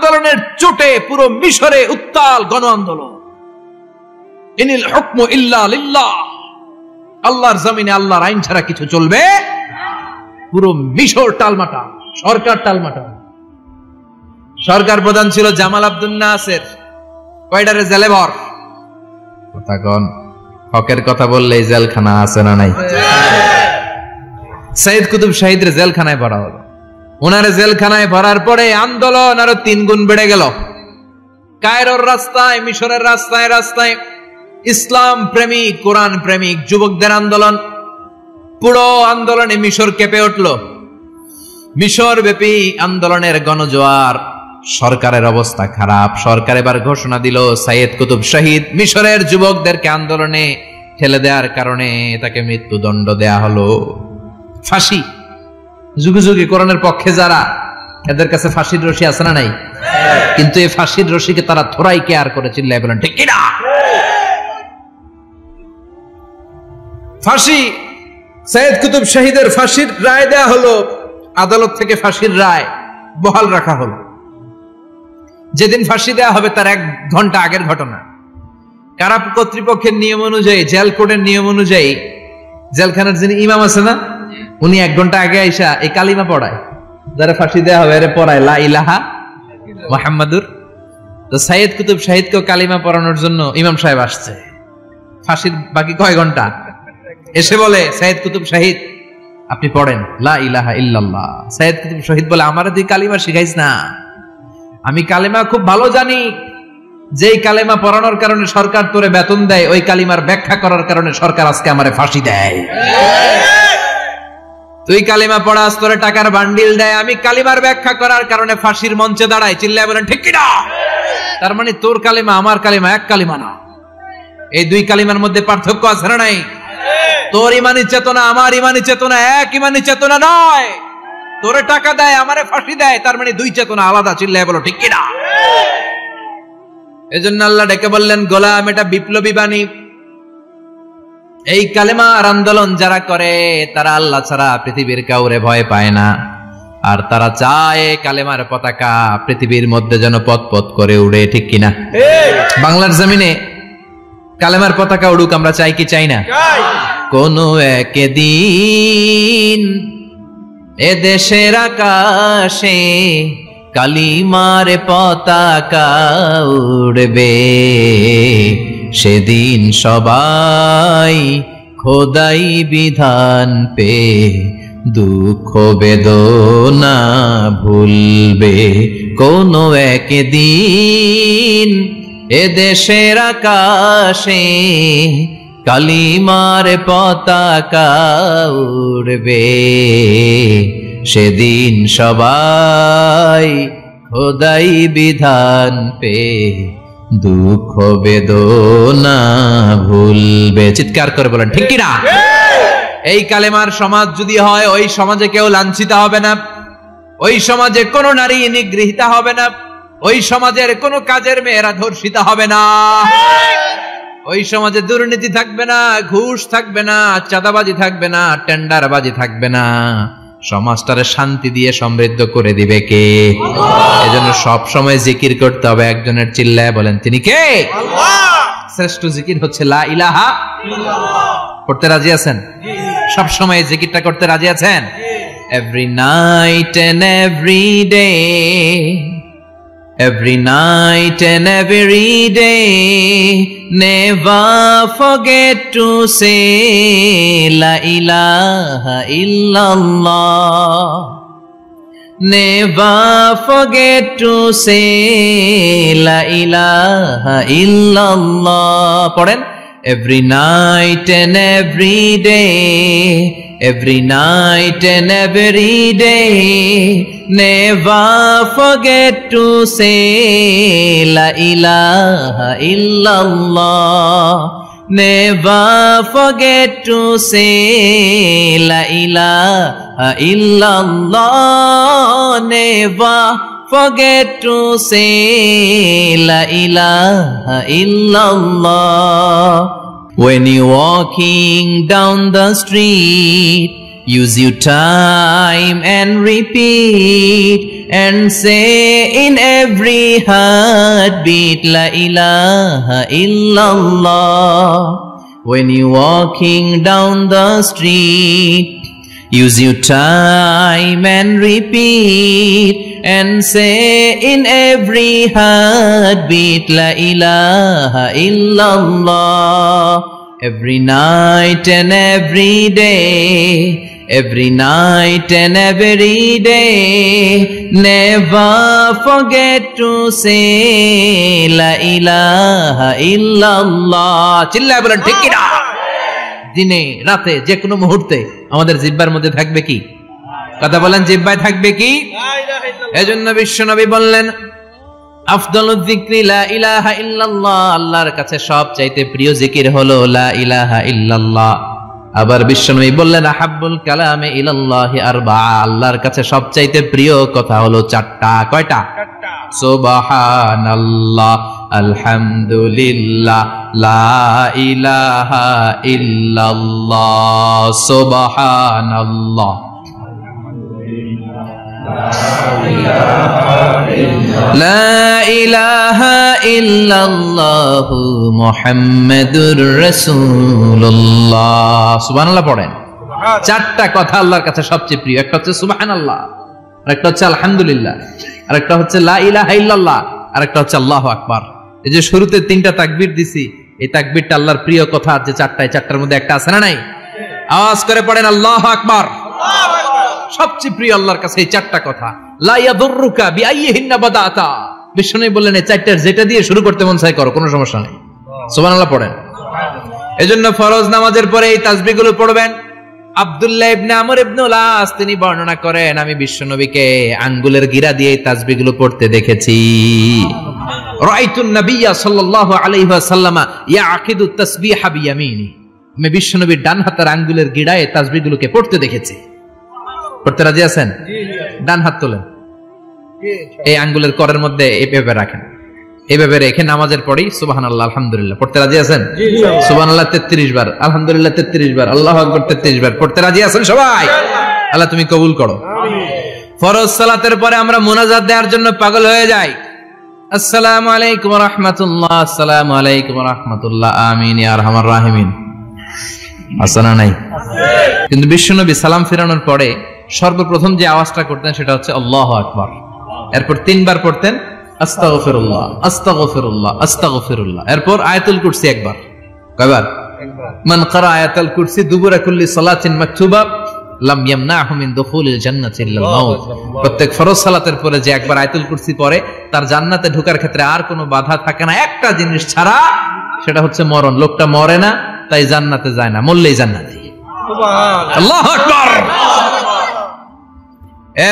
আন্দোলনের চোটে পুরো মিশরে উত্তাল গণ আন্দোলন। ইনিল হুকমু ইল্লা লিল্লাহ, আল্লাহর জমিনে আল্লাহর আইন ছাড়া কিছু চলবে। পুরো মিশর টালমাটাল, সরকার টালমাটাল। সরকার প্রধান ছিল জামাল আব্দুল নাসের। কয়টারে জেলে ভর? কথা কন, হকের কথা বললেই জেলখানা আছে না নাই? সৈয়দ কুতুব শাহিদের জেলখানায় ভরা হলো। ওনারে জেলখানায় ভরার পরে আন্দোলন আরো 3 গুণ বেড়ে গেল। কায়রোর রাস্তায়, মিশরের রাস্তায় রাস্তায় ইসলাম প্রেমিক, কোরআন প্রেমিক যুবকদের আন্দোলন। পুরো আন্দোলনে মিশর কেঁপে উঠল। মিশর ব্যাপী আন্দোলনের গণজোয়ার। সরকারের অবস্থা খারাপ। সরকার এবার ঘোষণা দিল সৈয়দ কুতুব শাহিদ মিশরের যুবকদেরকে আন্দোলনে ঠেলে দেওয়ার কারণে তাকে মৃত্যুদণ্ড দেয়া হলো। ফাঁসি। যুগে যুগে কোরআনের পক্ষে যারা, এদের কাছে ফাঁসির রশি আছে না নাই? কিন্তু এই ফাঁসির রশিকে তারা থোড়াই কেয়ার করে, চিল্লায় বলেন ঠিক কিনা? ফাঁসি। সৈয়দ কুতুব শাহিদের ফাঁসির রায় দেয়া হলো। আদালত থেকে ফাঁসির রায় বহাল রাখা হলো। যেদিন ফাঁসি দেয়া হবে তার 1 ঘন্টা আগের ঘটনা। কারা কর্তৃপক্ষের নিয়ম অনুযায়ী, জেল কোডের নিয়ম অনুযায়ী জেলখানার যিনি ইমাম আছে না, উনি 1 ঘন্টা আগে আইসা এই কালিমা পড়ায়, যারা ফাঁসি দেয়া হবে এর পড়ায় লা ইলাহা মুহাম্মাদুর। তো সৈয়দ কুতুব শাহিদকে কালিমা পড়ানোর জন্য ইমাম সাহেব আসছে। ফাঁসির বাকি কয় ঘন্টা, এসে বলে সৈয়দ কুতুব শাহিদ আপনি পড়েন লা ইলাহা ইল্লাল্লাহ। সৈয়দ কুতুব শাহিদ বলে আমারে তুই কালিমা শিখাইস না, আমি কালিমা খুব ভালো জানি। যেই কালিমা পড়ানোর কারণে সরকার তোরে বেতন দেয়, ওই কালিমার ব্যাখ্যা করার কারণে সরকার আজকে আমারে ফাঁসি দেয়। তুই কালিমা পড়াস, তোরে টাকার বান্ডিল দেয়, আমি কালিমার ব্যাখ্যা করার কারণে ফাঁসির মঞ্চে দাঁড়াই। চিল্লায় বলেন ঠিক কিনা? তার মানে তোর কালিমা আমার কালিমা এক কালিমা না। এই 2 কালিমার মধ্যে পার্থক্য আছে না নাই? তোর ইমানি চেতনা আমার ইমানি চেতনা এক ইমানি চেতনা নয়। তোরে টাকা দেয়, আমারে ফাঁসি দেয়, তার মানে 2 চেতনা আলাদা। চিল্লায় বলো ঠিক কিনা? এজন্য আল্লাহ ডেকে বললেন গোলাম, এটা বিপ্লবী বাণী। এই কালেমার আন্দোলন যারা করে তারা আল্লাহ ছাড়া পৃথিবীর কাউরে ভয় পায় না। আর তারা চায় কালেমার পতাকা পৃথিবীর মধ্যে যেন পথ পথ করে উড়ে, ঠিক কিনা? বাংলার জমিনে কালেমার পতাকা উড়ুক, আমরা চাই কি চাই না? কোন একদিন এ দেশের আকাশে কালিমার পতাকা উড়বে, সেদিন সবাই খোদাই বিধান পে দুঃখ বেদনা ভুলবে। কোন একদিন এ দেশের আকাশে কালিমার পতাকা উড়বে, সেদিন সবাই খোদাই বিধান পে দুঃখ বেদনা ভুলবে। চিৎকার করে বলেন ঠিক কিনা? এই কালেমার সমাজ যদি হয়, ওই সমাজে কেউ লাঞ্ছিত হবে না, ওই সমাজে কোনো নারী নিগৃহীত হবে না, ওই সমাজের কোনো কাজের মেয়েরা ধর্ষিত হবে না, ওই সমাজে দুর্নীতি থাকবে না, ঘুষ থাকবে না, চাঁদাবাজি থাকবে না, টেন্ডারবাজি থাকবে না। সমাজটারে শান্তি দিয়ে সমৃদ্ধ করে দিবে কে? এজন্য সব সময় জিকির করতে হবে একজনের। চিল্লায় বলেন তিনি কে? আল্লাহ। শ্রেষ্ঠ জিকির হচ্ছে লা ইলাহা ইল্লাল্লাহ। করতে রাজি আছেন? সব সময় জিকিরটা করতে রাজি আছেন? Every night and every day, every night and every day, never forget to say la ilaha illallah, never forget to say la ilaha illallah. পড়েন every night and every day, every night and every day, never forget to say la ilaha illallah, never forget to say la ilaha illallah, never forget to say la ilaha illallah. When you're walking down the street, use your time and repeat and say in every heartbeat, La ilaha illallah. When you walking down the street, use your time and repeat and say in every heartbeat, La ilaha illallah. Every night and every day, every night and every day, never forget to say La ilaha illallah. চিল্লায় বলেন ঠিক কি না? দিনে রাতে যে কোনো মুহূর্তে আমাদের জিহ্বার মধ্যে থাকবে কি? কথা বলেন, জিহ্বায় থাকবে কি? এজন্য বিশ্বনবী বললেন, আফদালুয যিকরি লা ইলাহা ইল্লাল্লাহ, আল্লাহর কাছে সবচাইতে প্রিয় জিকির হলো লা ইলাহা ইল্লাল্লাহ। আবার বিশ্বনবী বললেন, আহাব্বুল কালামে ইলাল্লাহি আরবাআ, আল্লাহর কাছে সবচাইতে প্রিয় কথা হলো চারটা। কয়টা? সুবহানাল্লাহ, আলহামদুলিল্লাহ, লা ইলাহা ইল্লাল্লাহ। সুবহানাল্লাহ, লা ইলাহা ইল্লাল্লাহ, মুহাম্মাদুর রাসূলুল্লাহ। সুবহানাল্লাহ পড়েন। চারটা কথা আল্লাহর কাছে সবচেয়ে প্রিয়। একটা হচ্ছে সুবহানাল্লাহ, আরেকটা হচ্ছে আলহামদুলিল্লাহ, আরেকটা হচ্ছে লা ইলাহা ইল্লাল্লাহ, আরেকটা হচ্ছে আল্লাহু আকবার। এই যে শুরুতে তিনটা তাকবীর দিছি, এই তাকবীরটা আল্লাহর প্রিয় কথা যে চারটায়, চারটার মধ্যে একটা আছে না নাই? আওয়াজ করে পড়েন আল্লাহু আকবার। সবচেয়ে প্রিয় আল্লাহর কাছে এই চারটা কথা। লা ইয়াদুররুকা বিআইয়িহিন্না বাদাতা, বিষ্ণু বললেন এই চারটার যেটা দিয়ে শুরু করতে মন চায় করো, কোনো সমস্যা নেই। সুবহানাল্লাহ পড়েন। এজন্য ফরজ নামাজের পরে এই তাসবিহগুলো পড়বেন। আব্দুল্লাহ ইবনে আমর ইবনে আস তিনি বর্ণনা করেন, আমি বিশ্বনবীকে আঙ্গুলের গিরা দিয়ে এই তাসবিহগুলো পড়তে দেখেছি। রাআইতুন নাবিয়্যা সাল্লাল্লাহু আলাইহি ওয়াসাল্লাম ইয়াকিদু তাসবিহা বিয়ামিনি, আমি বিশ্বনবীর ডান হাতের আঙ্গুলের গিরায় এই তাসবিহগুলোকে পড়তে দেখেছি। পড়তে রাজি আছেন? ডান হাত তোলেন, এই আঙ্গুলের করের মধ্যে এইভাবে রাখেন, এইভাবে রেখে নামাজের পরেই সুবহানাল্লাহ আলহামদুলিল্লাহ পড়তে রাজি আছেন? সুবহানাল্লাহ 33 বার, আলহামদুলিল্লাহ 33 বার, আল্লাহু আকবার 33 বার। পড়তে রাজি আছেন সবাই? আল্লাহ তুমি কবুল করো। ফরজ সালাতের পরে আমরা মুনাজাত দেওয়ার জন্য পাগল হয়ে যাই। আসসালামু আলাইকুম ওয়া রাহমাতুল্লাহ, আসসালামু আলাইকুম ওয়া রাহমাতুল্লাহ, আমিন ইয়া আরহামার রাহিমিন। আসনা নাই? কিন্তু বিশ্বনবী সালাম ফেরানোর পরে সর্বপ্রথম যে আওয়াজটা করতেন সেটা হচ্ছে আল্লাহু আকবার। এরপর 3 বার পড়তেন আস্তাগফিরুল্লাহ, আস্তাগফিরুল্লাহ, আস্তাগফিরুল্লাহ। এরপর আয়াতুল কুরসি একবার। কয়বার? মান ক্বারা আয়াতুল কুরসি দুবুরা কুল্লি সালাতিন মাকতুবা লাম ইয়ামনাহু মিন দুখুলিল জান্নাতি ইল্লাল মাউত। প্রত্যেক ফরজ সালাতের পরে যে একবার আয়াতুল কুরসি পড়ে তার জান্নাতে ঢোকার ক্ষেত্রে আর কোনো বাধা থাকে না, একটা জিনিস ছাড়া, সেটা হচ্ছে মরণ। লোকটা মরে না তাই জান্নাতে যায় না, মরলেই জান্নাতি। সুবহানাল্লাহ, আল্লাহু আকবার।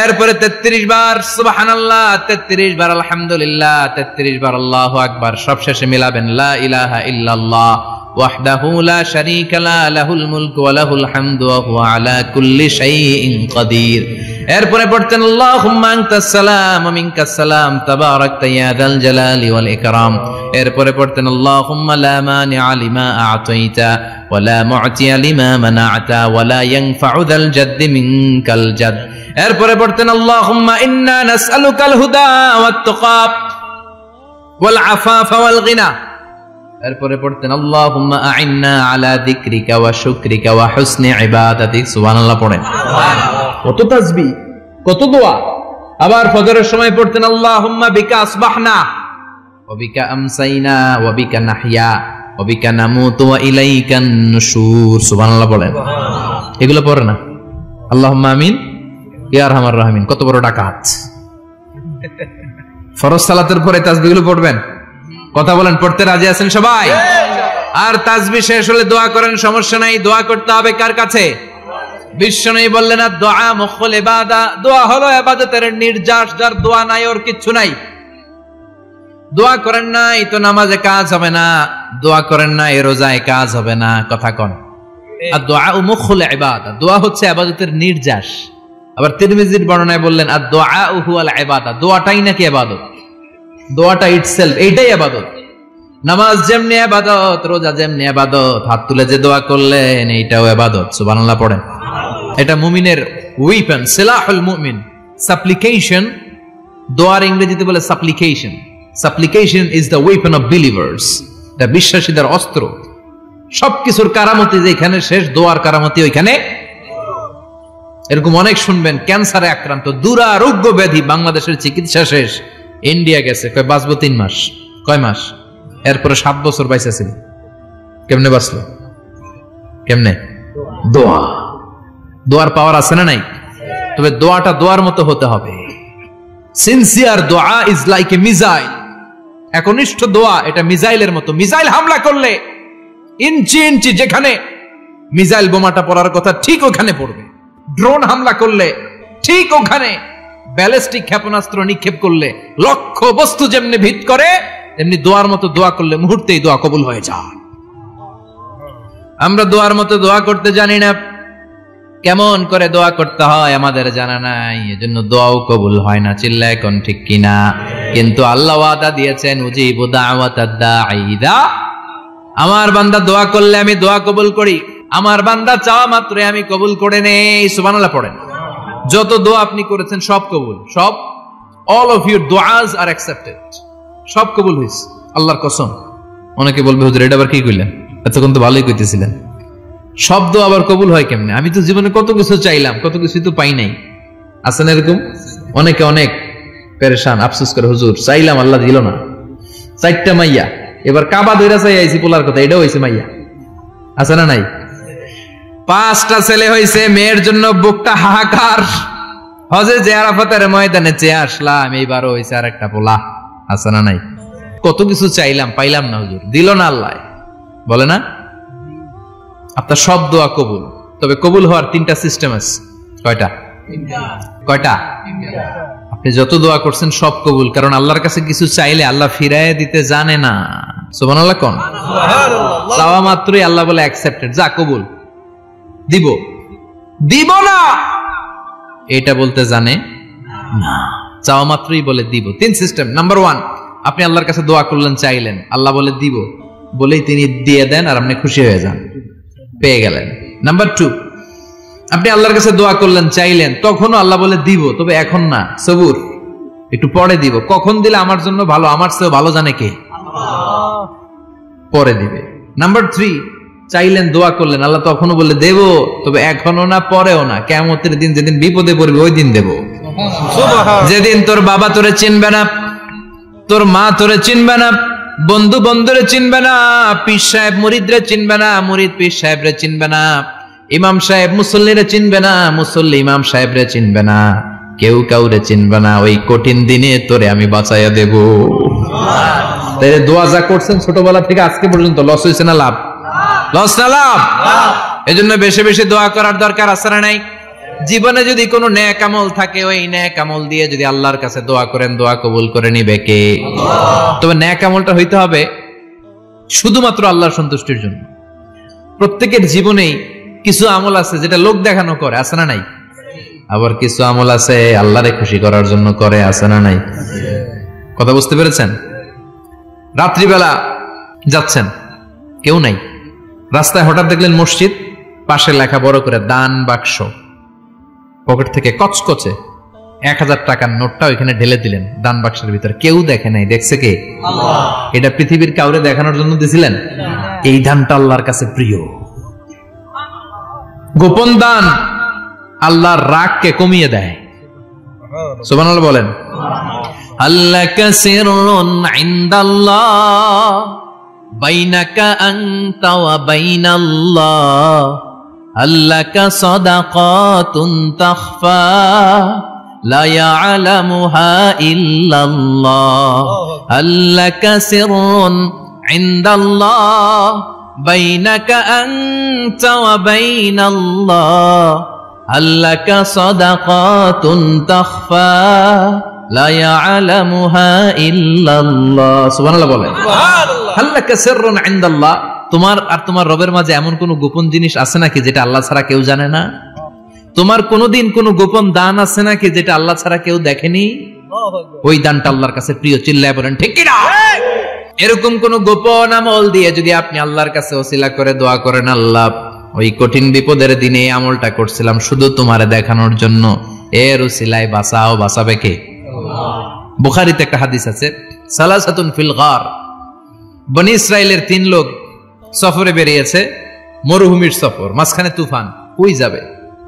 এরপরে 33 বার সুবহানাল্লাহ, 33 বার আলহামদুলিল্লাহ, 33 বার আল্লাহু আকবার। সবশেষে মিলাবেন লা ইলাহা ইল্লাল্লাহ ওয়াহদাহু লা শারীকা লা, লাহুল মুলকু ওয়া লাহুল হামদু ওয়া হুয়া আলা কুল্লি শাইইন কাদির। এরপরে পড়তেন আল্লাহুম্মা আনতাস সালাম ওয়া মিনকাস সালাম তাবারাকতা ইয়া যাল জালালি ওয়াল ইকরাম। এরপরে পড়তেন আল্লাহুম্মা লা মানিআ লিমা আ'তাইতা ওয়া লা মু'তিয়া লিমা মানা'তা ওয়া লা ইয়ানফা'ু যাল জাদ্দি মিনকাল জাদ। এরপরে পড়তেন আল্লাহুম্মা ইন্না নাসআলুকাল হুদা ওয়াত তুকা ওয়াল আফাফা ওয়াল গিনা। এরপরে পড়তেন আল্লাহুম্মা আ'ইন্না আলা যিকরিকা ওয়া শুকরিকা ওয়া হুসনি ইবাদাতিক। সুবহানাল্লাহ পড়েন। কত তাসবিহ, কত দোয়া। আবার ফজরের সময় পড়তেন আল্লাহুম্মা বিকা আসবাহনা ওয়া বিকা আমসাইনা ওয়া বিকা নাহইয়া ওয়া বিকা নামুতু ওয়া ইলাইকান নুশুর। সুবহানাল্লাহ পড়েন। এগুলো পড়ে না? আল্লাহুম্মা আমিন ইয়া আরহামার রাহিমিন। কত বড় ডাকাত। ফরজ সালাতের পরে তাসবিহগুলো পড়বেন। কথা বলেন, পড়তে রাজি আছেন সবাই? আর তাসবিহ শেষ হলে দোয়া করেন, সমস্যা নাই। দোয়া করতে হবে কার কাছে? বিশ্বনবী বললেন না, দোয়া মুখুল ইবাদা, দোয়া হলো ইবাদতের নির্যাস। যার দোয়া নাই ওর কিচ্ছু নাই। দোয়া করেন নাই তো নামাজে কাজ হবে না, দোয়া করেন নাই রোজায় কাজ হবে না। কথা কন। আর দোয়া মুখুল ইবাদা, দোয়া হচ্ছে ইবাদতের নির্যাস। আবার তিরমিজির বর্ণনায় বললেন আর দোয়া হুয়াল ইবাদা, দোয়াটাই নাকি ইবাদত। দোয়াটা ইটসেলফ, এইটাই ইবাদত। নামাজ যেমনি ইবাদত, রোজা যেমনি ইবাদত, হাত তুলে যে দোয়া করলেন এইটাও ইবাদত। সুবহানাল্লাহ পড়েন। এটা মুমিনের ওয়েপন, সিলাহুল মুমিন। সাপ্লিকেশন দোয়ার ইংরেজিতে বলে সাপ্লিকেশন। সাপ্লিকেশন is the weapon of believers, এটা বিশ্বাসীদের অস্ত্র। সবকিছুর কারামতি যেখানে শেষ, দোয়ার কারামতি ওইখানে। এরকম অনেক শুনবেন, ক্যান্সারে আক্রান্ত, দুরারোগ্য ব্যাধি, বাংলাদেশের চিকিৎসা শেষ, ইন্ডিয়া গেছে, কয় বাঁচবো 3 মাস। কয় মাস? এরপরে 7 বছর বাইসা ছিল। কেমনে বাঁচলো? কেমনে? দোয়া। দোয়ার পাওয়ার আছে না নাই? তবে দোয়াটা দোয়ার মতো হতে হবে। সিনসিয়ার দোয়া ইজ লাইক এ মিসাইল। একনিষ্ঠ দোয়া এটা মিসাইলের মতো। মিসাইল হামলা করলে ইঞ্চি ইঞ্চি যেখানে মিসাইল বোমাটা পড়ার কথা ঠিক ওখানে পড়বে। ড্রোন হামলা করলে ঠিক ওখানে, ব্যালিস্টিক ক্ষেপণাস্ত্র নিক্ষেপ করলে লক্ষ্য বস্তু যেমনি ভিত করে, তেমনি দোয়ার মতো দোয়া করলে মুহূর্তেই দোয়া কবুল হয়ে যায়। আমরা দোয়ার মতো দোয়া করতে জানি না, কেমন করে দোয়া করতে হয় আমাদের জানা নাই, এজন্য দোয়াও কবুল হয় না। চিল্লায় কোন ঠিক কিনা? কিন্তু আল্লাহ ওয়াদা দিয়েছেন, উজিবু দাওয়াতাদ দাঈ ইযা, আমার বান্দা দোয়া করলে আমি দোয়া কবুল করি, আমার বান্দা চাওয়া মাত্রই আমি কবুল করে নেই। সুবহানাল্লাহ পড়েন। যত দোয়া আপনি করেছেন সব কবুল, সব, অল অফ ইউর দুআস আর অ্যাকসেপ্টেড, সব কবুল হইছে আল্লাহর কসম। অনেকে বলবে হুজুর এটা আবার কি কইলেন, এতক্ষণ তো ভালোই কইতেছিলেন, সব দোয়া আবার কবুল হয় কেমনে? আমি তো জীবনে কত কিছু চাইলাম, কত কিছু তো পাই নাই। আছে না এরকম? অনেকে অনেক পেরেশান, আফসোস করে, হুজুর চাইলাম আল্লাহ দিল না। 4টা মাইয়া, এবার কাবা ধইরা চাই আইছি পোলার কথা, এটাও হইছে মাইয়া। আছে না নাই? 5টা ছেলে হইছে, মেয়ের জন্য বুকটা হাহাকার। হজে যে আরাফাতের ময়দানে চেয়ে আসলাম, এইবারও হইছে আর একটা পোলা। আছে না নাই? কত কিছু চাইলাম, পাইলাম না, হুজুর দিল না আল্লাহ। বলে না আপনার সব দোয়া কবুল, তবে কবুল হওয়ার 3টা সিস্টেম আছে। কয়টা? কয়টা? আপনি যত দোয়া করছেন সব কবুল, কারণ আল্লাহর কাছে কিছু চাইলে আল্লাহ ফিরায় দিতে জানে না। সুবহানাল্লাহ কোন? চাওয়া মাত্রই আল্লাহ বলে অ্যাকসেপ্টেড, যা কবুল, দিব দিব না এটা বলতে জানে না, চাওয়া মাত্রই বলে দিব। 3 সিস্টেম। নাম্বার 1, আপনি আল্লাহর কাছে দোয়া করলেন, চাইলেন, আল্লাহ বলে দিব, বলেই তিনি দিয়ে দেন আর আপনি খুশি হয়ে যান, পেয়ে গেলেন। নাম্বার 2, আপনি আল্লাহর কাছে দোয়া করলেন, চাইলেন, তখনও আল্লাহ বলে দিব, তবে এখন না, সবুর, একটু পরে দিব। কখন দিলে আমার জন্য ভালো, আমার চেয়েও ভালো জানে কে? পরে দিবে। নাম্বার 3, চাইলেন, দোয়া করলেন, আল্লাহ তখনও বলে দেব, তবে এখনো না, পরেও না, কিয়ামতের দিন যেদিন বিপদে পড়বে ওই দিন দেব। যেদিন তোর বাবা তোরে চিনবে না, তোর মা তোরে চিনবে না, বন্ধু বন্ধুরে চিনবে না, পীর সাহেব মুরিদরে চিনবে না, মুরিদ পীর সাহেবরে চিনবে না, ইমাম সাহেব মুসল্লিরে চিনবে না, মুসল্লি ইমাম সাহেবরে চিনবে না, কেউ কাউরে চিনবে না। ওই কঠিন দিনে তোরে আমি বাঁচাইয়া দেব। তাই দোয়া যা করছেন ছোটবেলা থেকে আজকে পর্যন্ত, লস হয়েছে না লাভ? লস না লাভ? এজন্য বেশি বেশি দোয়া করার দরকার আছে না নাই? জীবনে যদি কোনো নেক আমল থাকে, ওই নেক আমল দিয়ে যদি আল্লাহর কাছে দোয়া করেন, দোয়া কবুল করে নিবে কে? তবে নেক আমলটা হইতে হবে শুধুমাত্র আল্লাহর সন্তুষ্টির জন্য। প্রত্যেকের জীবনেই কিছু আমল আছে যেটা লোক দেখানো করে, আছে না নাই? আবার কিছু আমল আছে আল্লাহরে খুশি করার জন্য করে, আছে না নাই? কথা বুঝতে পেরেছেন? রাত্রিবেলা যাচ্ছেন, কেউ নাই, রাস্তায় হঠাৎ দেখলেন মসজিদ, পাশে লেখা বড় করে দান বাক্স, পকেট থেকে কচকচে 1000 টাকার নোটটা ওইখানে ঢেলে দিলেন দান বাক্সের ভিতরে। কেউ দেখে নাই, দেখছে কে? আল্লাহ। এটা পৃথিবীর কাউরে দেখানোর জন্য দিছিলেন? এই দানটা আল্লাহর কাছে প্রিয়। গোপন দান আল্লাহর রাগকে কমিয়ে দেয়। সুবহানাল্লাহ বলেন। আল্লাকা সিররুন ইনদাল্লাহ বাইনাকা আনতা ওয়া বাইনাল্লাহ, আল্লাকা সাদাকাতুন তাখফা লা ইয়ালামুহা ইল্লাল্লাহ, আল্লাকা সিররুন ইনদাল্লাহ বাইনাকা আনতা ওয়া বাইনাল্লাহ, আল্লাকা সাদাকাতুন তাখফা লা ইয়ালামুহা ইল্লাল্লাহ। সুবহানাল্লাহ বলেন। সুবহানাল্লাহ। আল্লাকা সিররুন ইনদাল্লাহ, তোমার আর তোমার রবের মাঝে এমন কোন গোপন জিনিস আছে নাকি যেটা আল্লাহ ছাড়া কেউ জানে না? তোমার কোনদিন কোন গোপন দান আছে নাকি যেটা আল্লাহ ছাড়া কেউ দেখেনি? ওই দানটা আল্লাহর কাছে প্রিয়। চিল্লায় বলেন ঠিক কি না? এরকম কোন গোপন আমল দিয়ে যদি আপনি আল্লাহর কাছে ওসিলা করে দোয়া করেন, আল্লাহ ওই কঠিন বিপদের দিনে এই আমলটা করছিলাম শুধু তোমারে দেখানোর জন্য, এর ওসিলায় বাঁচাও, বাঁচাবে কে? আল্লাহ। বুখারীতে একটা হাদিস আছে, সালাসাতুন ফিল গার, বনি ইসরাইলের 3 লোক সফরে বেরিয়েছে, মরুভূমির সফর, মাঝখানে তুফান, কই যাবে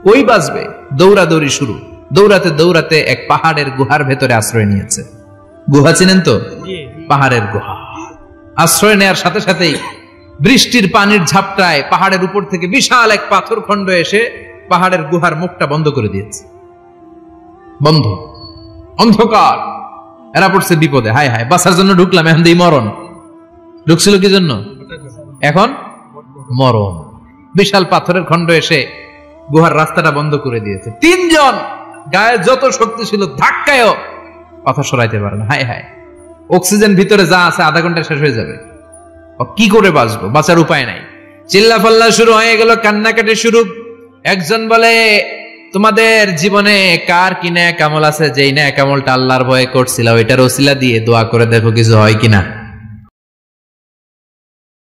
কই বাঁচবে, দৌড়াদৌড়ি শুরু, দৌড়াতে দৌড়াতে এক পাহাড়ের গুহার ভেতরে আশ্রয় নিয়েছে। গুহা চিনেন তো? পাহাড়ের গুহা। আশ্রয় নেয়ার সাথে সাথেই বৃষ্টির পানির ঝাপটায় পাহাড়ের উপর থেকে বিশাল এক পাথর খণ্ড এসে পাহাড়ের গুহার মুখটা বন্ধ করে দিয়েছে। বন্ধ, অন্ধকার। এরা পড়ছে বিপদে, হায় হায় বাঁচার জন্য ঢুকলাম, এখন দিই মরণ। ঢুকছিল কি জন্য? এখন মরণ। বিশাল পাথরের খণ্ড এসে গুহার রাস্তাটা বন্ধ করে দিয়েছে। 3 জন গায়ে যত শক্তি ছিল ধাক্কায়ও পাথর সরাইতে পারে না। হায় হায়, অক্সিজেন ভিতরে যা আছে আধা ঘন্টা শেষ হয়ে যাবে, কি করে বাঁচবো? বাঁচার উপায় নাই। চিল্লাফাল্লা শুরু হয়ে গেল, কান্নাকাটি শুরু। একজন বলে, তোমাদের জীবনে কার কি নেক আমল আছে, যেই নেক আমলটা আল্লাহর ভয়ে করছিল, ওইটার ওসিলা দিয়ে দোয়া করে দেখো কিছু হয় কিনা।